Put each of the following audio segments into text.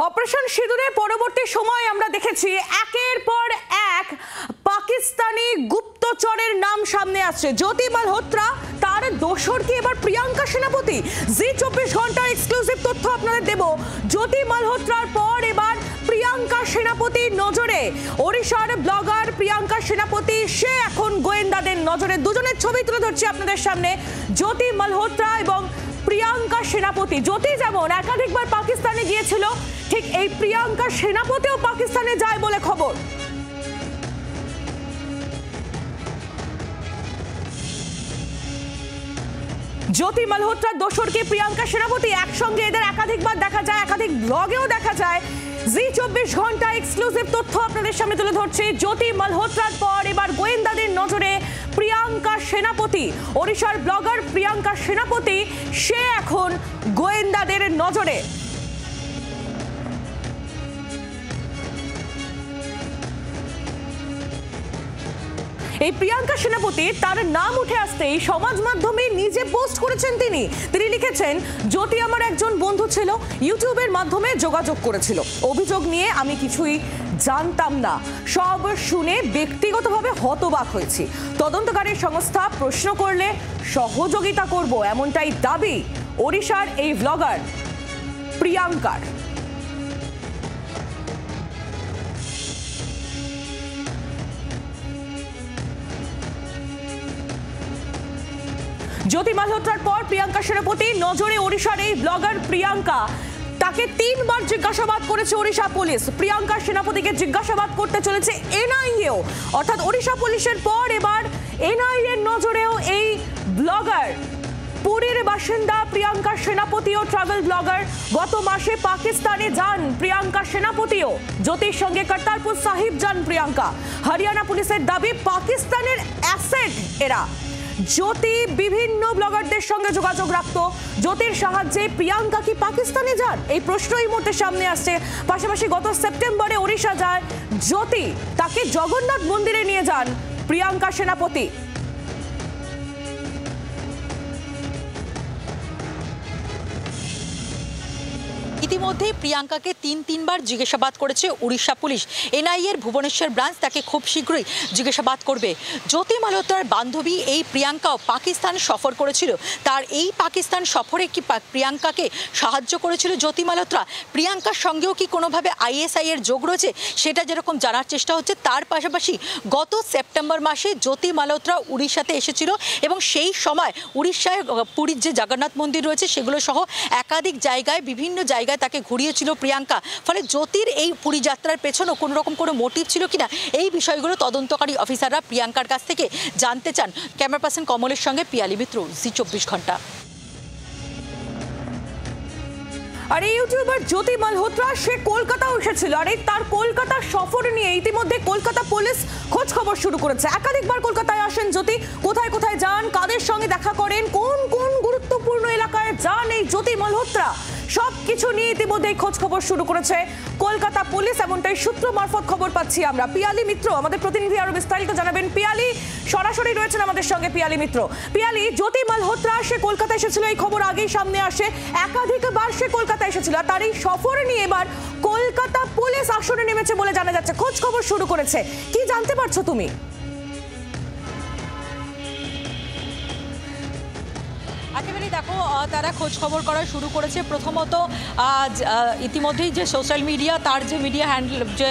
Operation সিঁদুরের পরবর্তী সময় আমরা দেখেছি একের পর এক পাকিস্তানি গুপ্তচরের নাম সামনে আসছে। জ্যোতি মালহোত্রা, তার দোসর কি এবার প্রিয়াঙ্কা সেনাপতি? জি 24 ঘন্টার এক্সক্লুসিভ তথ্য আপনাদের দেব। জ্যোতি মালহোত্রার পর এবার প্রিয়াঙ্কা সেনাপতি নজরে। ওড়িশার ব্লগার প্রিয়াঙ্কা সেনাপতি, সে এখন গোয়েন্দাদের নজরে। দুজনের ছবি তুলে ধরছি আপনাদের সামনে, জ্যোতি মালহোত্রা এবং প্রিয়াঙ্কা সেনাপতি। জ্যোতি যেমন একাধিকবার পাকিস্তানে গিয়েছিল, ঠিক এই প্রিয়াঙ্কা সেনাপতিও পাকিস্তানে যায় বলে খবর। জ্যোতি মালহোত্রার দোসরকে প্রিয়াঙ্কা সেনাপতি, একসঙ্গে এদের একাধিকবার দেখা যায়, একাধিক ব্লগেও দেখা যায়। জি 24 ঘন্টা এক্সক্লুসিভ তথ্য আপনাদের সামনে তুলে ধরছি। জ্যোতি মালহোত্রার পর এবার গোয়েন্দাদের নজরে প্রিয়াঙ্কা সেনাপতি। ওড়িশার ব্লগার প্রিয়াঙ্কা সেনাপতি, সে এখন গোয়েন্দাদের নজরে। এই প্রিয়াঙ্কা সেনাপতি, তার নাম উঠে আসতেই সমাজ মাধ্যমে নিজে পোস্ট করেছেন। তিনি লিখেছেন, জ্যোতি আমার একজন বন্ধু ছিল, ইউটিউবের মাধ্যমে যোগাযোগ করেছিল। অভিযোগ নিয়ে আমি কিছুই জানতাম না, সব শুনে ব্যক্তিগতভাবে হতবাক হয়েছি। তদন্তকারী সংস্থা প্রশ্ন করলে সহযোগিতা করব, এমনটাই দাবি ওড়িশার এই ব্লগার প্রিয়াঙ্কার। জ্যোতি মালহোত্রার পর প্রিয়াঙ্কা সেনাপতি নজরে। ওড়িশার এই ব্লগার প্রিয়াঙ্কা, তাকে 3 বার জিজ্ঞাসাবাদ করেছে ওড়িশা পুলিশ। প্রিয়াঙ্কা সেনাপতিকে জিজ্ঞাসাবাদ করতে চলেছে এনআইএও, অর্থাৎ ওড়িশা পুলিশের পর এবার এনআইএ এর নজরেও এই ব্লগার। পুরীর বাসিন্দা প্রিয়াঙ্কা সেনাপতিও ট্রাভেল ব্লগার। গত মাসে পাকিস্তানে যান প্রিয়াঙ্কা সেনাপতিও। জ্যোতির সঙ্গে কর্তারপুর সাহিব যান প্রিয়াঙ্কা। হরিয়ানা পুলিশের দাবি, পাকিস্তানের অ্যাসেট এরা। জ্যোতি বিভিন্ন ব্লগারদের সঙ্গে যোগাযোগ রাখতো। জ্যোতির সাহায্যে প্রিয়াঙ্কা কি পাকিস্তানে যান, এই প্রশ্ন এই মুহূর্তে সামনে আসছে। পাশাপাশি গত সেপ্টেম্বরে ওড়িশা যায় জ্যোতি, তাকে জগন্নাথ মন্দিরে নিয়ে যান প্রিয়াঙ্কা সেনাপতি। ইতিমধ্যে প্রিয়াঙ্কাকে 3 বার জিজ্ঞাসাবাদ করেছে উড়িষ্যা পুলিশ। এনআইএ এর ভুবনেশ্বর ব্রাঞ্চ তাকে খুব শীঘ্রই জিজ্ঞাসাবাদ করবে। জ্যোতি মালহোত্রার বান্ধবী এই প্রিয়াঙ্কাও পাকিস্তান সফর করেছিল। তার এই পাকিস্তান সফরে কি প্রিয়াঙ্কাকে সাহায্য করেছিল জ্যোতি মালহোত্রা? প্রিয়াঙ্কার সঙ্গেও কি কোনোভাবে আইএসআই এর যোগ রয়েছে, সেটা যেরকম জানার চেষ্টা হচ্ছে। তার পাশাপাশি গত সেপ্টেম্বর মাসে জ্যোতি মালহোত্রা উড়িষ্যাতে এসেছিল এবং সেই সময় উড়িষ্যায় পুরীর যে জগন্নাথ মন্দির রয়েছে সেগুলো সহ একাধিক জায়গায়, বিভিন্ন জায়গায় তাকে ঘুরিয়েছিল প্রিয়াঙ্কা। ফলে জ্যোতির এই পুরী যাত্রার পেছনেও কোনো রকম কোনো মোটিভ ছিল কিনা, এই বিষয়গুলো তদন্তকারী অফিসাররা প্রিয়াঙ্কার কাছ থেকে জানতে চান। ক্যামেরা পার্সন কমলের সঙ্গে পিয়ালি মিত্র, জি 24 ঘন্টা। আর এই ইউটিউবার জ্যোতি মালহোত্রা, সে কলকাতাও এসেছিল। আর এই তার কলকাতা সফর নিয়ে ইতিমধ্যে কলকাতা পুলিশ খোঁজ খবর শুরু করেছে। একাধিকবার কলকাতায় আসেন জ্যোতি, কোথায় কোথায় যান, কাদের সঙ্গে দেখা করেন, কোন কোন গুরুত্বপূর্ণ এলাকায় যান এই জ্যোতি মালহোত্রা, সবকিছু নিয়ে ইতিমধ্যে খোঁজ খবর শুরু করেছে কলকাতা পুলিশ। এমনটাই সূত্র মারফত খবর পাচ্ছি আমরা। পিয়ালি মিত্র, আমাদের প্রতিনিধি, আরো বিস্তারিত জানাবেন। পিয়ালি সরাসরি রয়েছেন আমাদের সঙ্গে। পিয়ালি মিত্র, পিয়ালি, জ্যোতি মালহোত্রা সে কলকাতা এসেছিল, এই খবর আগেই সামনে আসে। একাধিকবার সে কলকাতা এসেছিল, আর তার এই সফর নিয়ে এবার কলকাতা পুলিশ আসরে নেমেছে বলে জানা যাচ্ছে, খোঁজ খবর শুরু করেছে। কি জানতে পারছো তুমি? একেবারেই দেখো, তারা খোঁজ খবর করা শুরু করেছে। প্রথমত ইতিমধ্যেই যে সোশ্যাল মিডিয়া, তার যে মিডিয়া হ্যান্ডেল, যে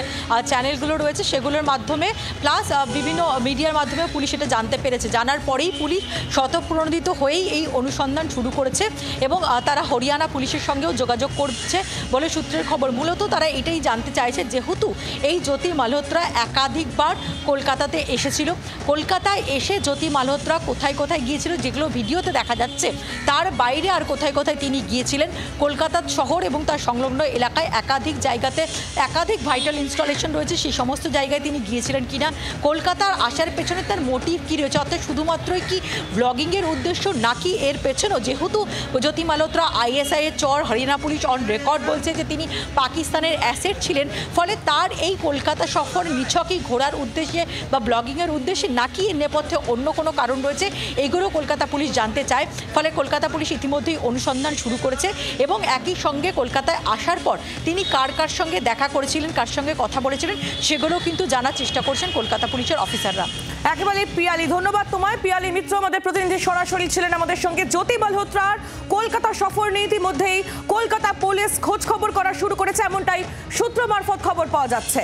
চ্যানেলগুলো রয়েছে সেগুলোর মাধ্যমে, প্লাস বিভিন্ন মিডিয়ার মাধ্যমে পুলিশ এটা জানতে পেরেছে। জানার পরেই পুলিশ স্বতঃপ্রণোদিত হয়েই এই অনুসন্ধান শুরু করেছে এবং তারা হরিয়ানা পুলিশের সঙ্গেও যোগাযোগ করছে বলে সূত্রের খবর। মূলত তারা এটাই জানতে চাইছে, যেহেতু এই জ্যোতি মালহোত্রা একাধিকবার কলকাতাতে এসেছিল, কলকাতায় এসে জ্যোতি মালহোত্রা কোথায় কোথায় গিয়েছিল, যেগুলো ভিডিওতে দেখা যাচ্ছে, তার বাইরে আর কোথায় কোথায় তিনি গিয়েছিলেন। কলকাতা শহর এবং তার সংলগ্ন এলাকায় একাধিক জায়গাতে একাধিক ভাইটাল ইনস্টলেশন রয়েছে, সেই সমস্ত জায়গায় তিনি গিয়েছিলেন কিনা, কলকাতার আসার পেছনে তার মোটিভ কী রয়েছে, অর্থাৎ শুধুমাত্রই কি ব্লগিংয়ের উদ্দেশ্য, নাকি এর পেছনেও, যেহেতু জ্যোতি মালহোত্রা আইএসআই এর চর, হরিয়ানা পুলিশ অন রেকর্ড বলছে যে তিনি পাকিস্তানের অ্যাসেট ছিলেন, ফলে তার এই কলকাতা সফর নিছকই ঘোরার উদ্দেশ্যে বা ব্লগিংয়ের উদ্দেশ্যে, নাকি এর নেপথ্যে অন্য কোনো কারণ রয়েছে, এগুলো কলকাতা পুলিশ জানতে চায়। ফলে কলকাতা পুলিশ ইতিমধ্যেই অনুসন্ধান শুরু করেছে এবং একই সঙ্গে কলকাতায় আসার পর তিনি কার কার সঙ্গে দেখা করেছিলেন, কার সঙ্গে কথা বলেছিলেন, সেগুলোও কিন্তু জানার চেষ্টা করছেন কলকাতা পুলিশের অফিসাররা। একেবারে পিয়ালি, ধন্যবাদ তোমায়। পিয়ালি মিত্র আমাদের প্রতিনিধি সরাসরি ছিলেন আমাদের সঙ্গে। জ্যোতি মালহোত্রার কলকাতা সফর নিয়ে ইতিমধ্যেই কলকাতা পুলিশ খোঁজ খবর করা শুরু করেছে, এমনটাই সূত্র মারফত খবর পাওয়া যাচ্ছে।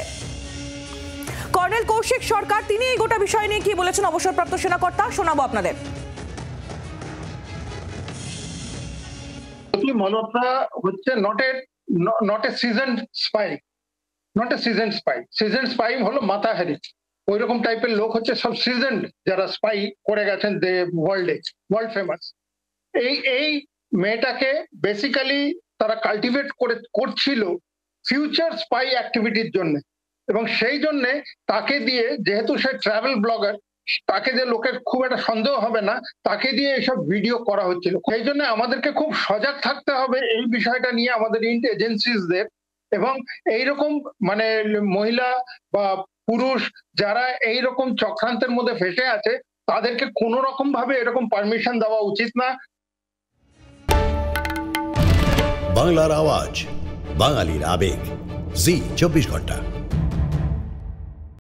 কর্নেল কৌশিক সরকার তিনি এই গোটা বিষয় নিয়ে কি বলেছেন অবসরপ্রাপ্ত সেনাকর্তা, শোনাবো আপনাদের। জ্যোতি মালহোত্রা হচ্ছে not a seasoned spy, seasoned spy হলো মাতাহারি, ওই রকম টাইপের লোক হচ্ছে সব সিজনড যারা স্পাই করে গেছেন ওয়ার্ল্ড ফেমাস। এই মেয়েটাকে বেসিক্যালি তারা কাল্টিভেট করছিল ফিউচার স্পাই অ্যাক্টিভিটির জন্য, এবং সেই জন্য তাকে দিয়ে, যেহেতু সে ট্রাভেল ব্লগার, তাকে যে লোকের খুব একটা সন্দেহ হবে না, তাকে দিয়ে এসব ভিডিও করা হচ্ছিল। সেই জন্য আমাদেরকে খুব সজাগ থাকতে হবে এই বিষয়টা নিয়ে, আমাদের এজেন্সিসদের। এবং এইরকম মানে মহিলা বা পুরুষ যারা এইরকম চক্রান্তের মধ্যে ফেসে আছে, তাদেরকে কোনো রকম ভাবে এরকম পারমিশন দেওয়া উচিত না। বাংলার আওয়াজ, বাঙালির আবেগ, জি 24 ঘন্টা।